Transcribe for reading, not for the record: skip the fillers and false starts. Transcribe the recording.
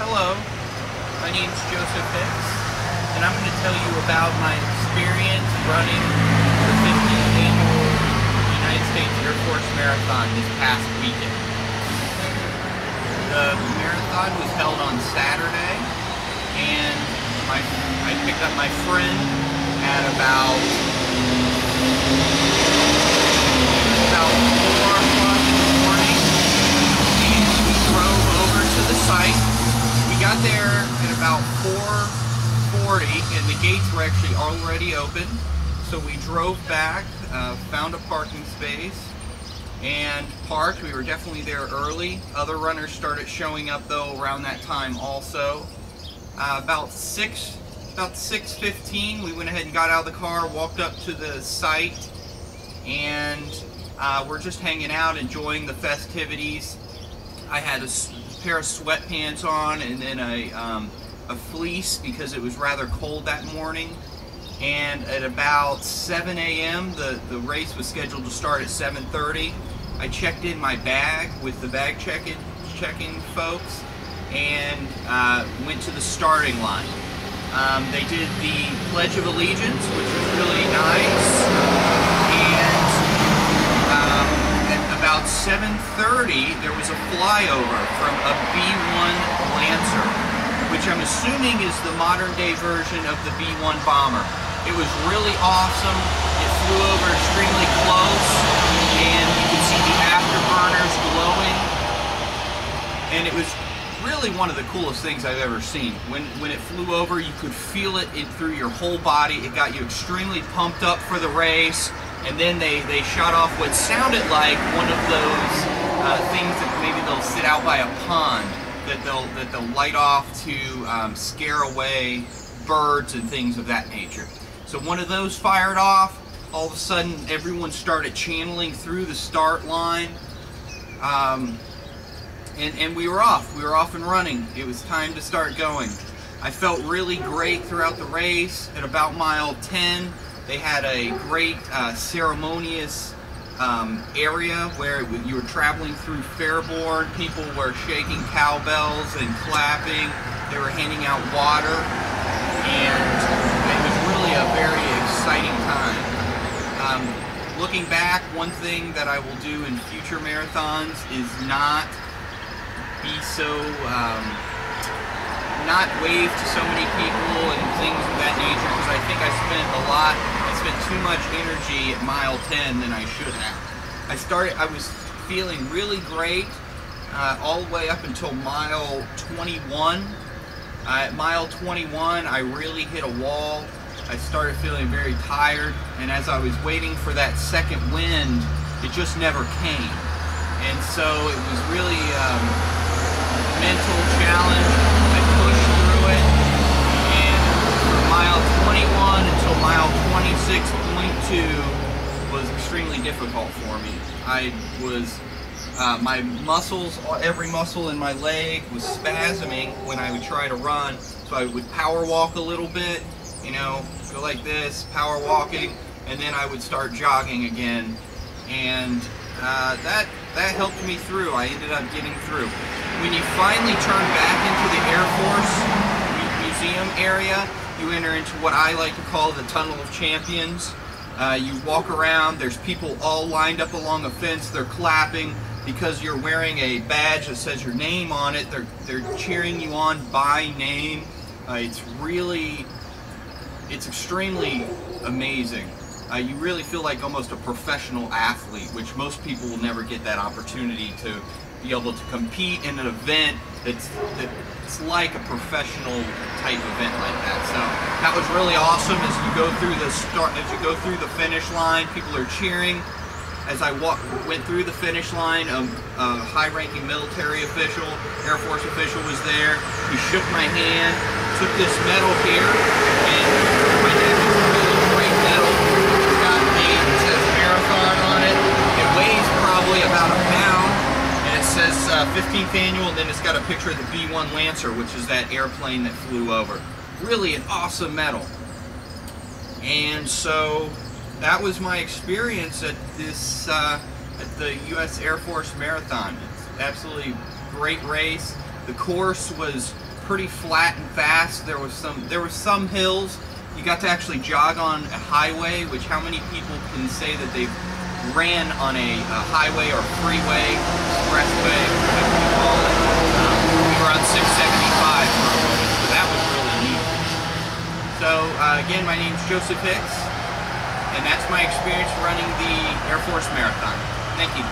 Hello, my name is Joseph Hicks, and I'm going to tell you about my experience running the 15th annual United States Air Force Marathon this past weekend. The marathon was held on Saturday, and I picked up my friend at about 4 o'clock in the morning, and we drove over to the site. We got there at about 4:40, and the gates were actually already open. So we drove back, found a parking space, and parked. We were definitely there early. Other runners started showing up though around that time also. About 6:15, we went ahead and got out of the car, walked up to the site, and we're just hanging out, enjoying the festivities. I had a pair of sweatpants on and then a fleece because it was rather cold that morning. And at about 7 a.m. the race was scheduled to start at 7:30. I checked in my bag with the bag check-in folks and went to the starting line. They did the Pledge of Allegiance, which was really nice, and at about 7:30 there was a flyover from a B-1 Lancer, which I'm assuming is the modern day version of the B-1 bomber. It was really awesome. It flew over extremely close, and you could see the afterburners glowing, and it was really one of the coolest things I've ever seen. When it flew over, you could feel it through your whole body. It got you extremely pumped up for the race, and then they shot off what sounded like one of those things that maybe they'll sit out by a pond that they'll light off to scare away birds and things of that nature. So one of those fired off. All of a sudden, everyone started channeling through the start line. And we were off. We were off and running. It was time to start going. I felt really great throughout the race. At about mile 10, they had a great ceremonious area where you were traveling through Fairborn. People were shaking cowbells and clapping. They were handing out water, and it was really a very exciting time. Looking back, one thing that I will do in future marathons is not be so, not wave to so many people and things of that nature, because I think I spent too much energy at mile 10 than I should have. I was feeling really great all the way up until mile 21. At mile 21, I really hit a wall. I started feeling very tired, and as I was waiting for that second wind, it just never came. And so it was really mental challenge. I pushed through it, and from mile 21 until mile 26.2 was extremely difficult for me. I was, my muscles, every muscle in my leg was spasming when I would try to run, so I would power walk a little bit, you know, go like this, power walking, and then I would start jogging again, and that helped me through. I ended up getting through. When you finally turn back into the Air Force Museum area, you enter into what I like to call the Tunnel of Champions. You walk around, there's people all lined up along a fence, they're clapping because you're wearing a badge that says your name on it. They're cheering you on by name. It's extremely amazing. You really feel like almost a professional athlete, which most people will never get that opportunity to be able to compete in an event that's like a professional type event like that. So that was really awesome. As you go through the finish line, people are cheering. As I went through the finish line, a high-ranking military official, Air Force official was there. He shook my hand, took this medal here, and my neck is a really great medal. It's got a name, it says Marathon on it. It weighs probably about a pound, and it says 15th annual, and then it's got a picture of the B-1 Lancer, which is that airplane that flew over. Really an awesome medal. And so that was my experience at this at the U.S. Air Force Marathon. It's absolutely great race. The course was pretty flat and fast. There was some hills. You got to actually jog on a highway, which how many people can say that they've ran on a highway or freeway, expressway, whatever you call it. We were on 675 for a moment, so that was really neat. So again, my name's Joseph Hicks, and that's my experience running the Air Force Marathon. Thank you.